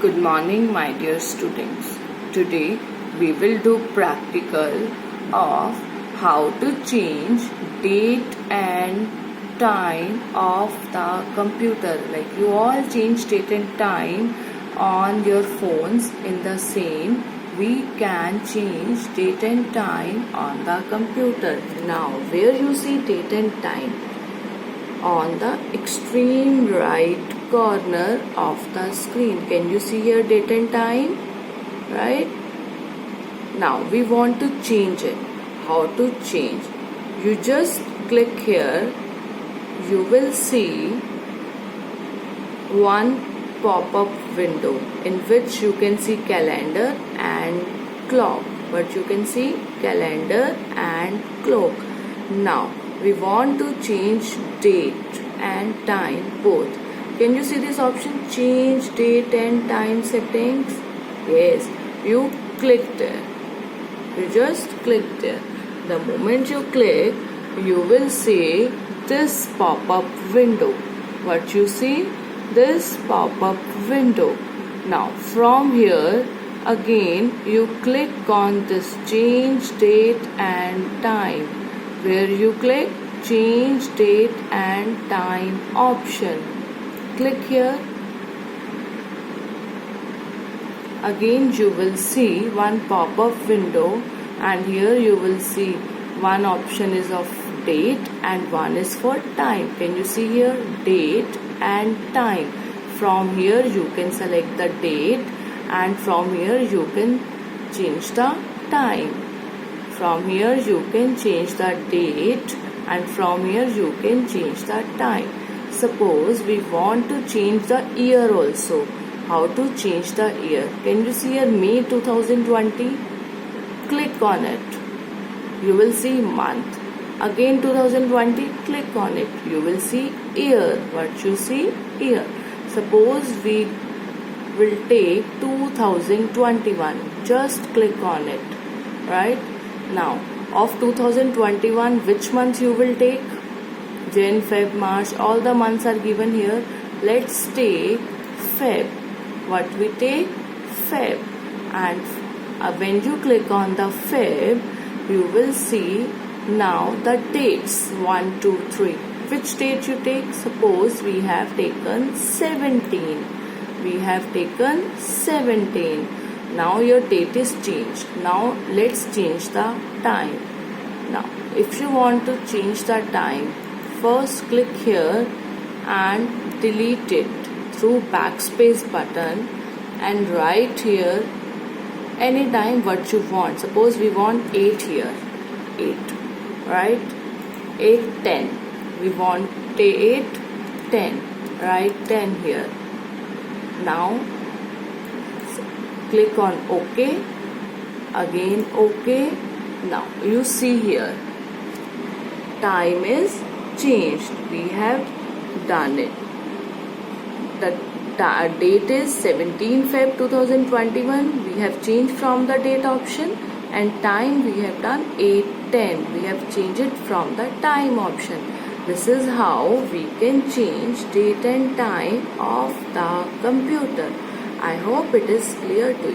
Good morning, my dear students. Today we will do practical of how to change date and time of the computer. Like you all change date and time on your phones. In the same, we can change date and time on the computer. Now, where you see date and time? On the extreme right corner of the screen. Can you see here date and time? Right? Now we want to change it. How to change? You just click here. You will see one pop-up window in which you can see calendar and clock. But you can see calendar and clock. Now we want to change date and time both. Can you see this option? Change date and time settings. Yes, you click there. You just click there. The moment you click, you will see this pop-up window. What you see? This pop-up window. Now from here, again you click on this change date and time. Where you click change date and time option. Click here. Again you will see one pop-up window, and here you will see one option is of date and one is for time. Can you see here date and time? From here you can select the date, and from here you can change the time. From here you can change the date, and from here you can change the time. Suppose we want to change the year also. How to change the year? Can you see here May 2020? Click on it. You will see month. Again 2020, click on it. You will see year. What you see? Year. Suppose we will take 2021. Just click on it. Right? Now, of 2021, which month you will take? Jan, Feb, March, all the months are given here. Let's take Feb. What we take? Feb. And when you click on the Feb, you will see now the dates 1, 2, 3. Which date you take? Suppose we have taken 17. We have taken 17. Now your date is changed. Now let's change the time. Now if you want to change the time, first click here and delete it through backspace button and write here any time what you want. Suppose we want 8 here. 8. Right? 8, 10. We want 8, 10. Write 10 here. Now click on OK. Again OK. Now you see here time is changed. We have done it. The date is 17 Feb 2021. We have changed from the date option, and time we have done 8:10. We have changed it from the time option. This is how we can change date and time of the computer. I hope it is clear to you.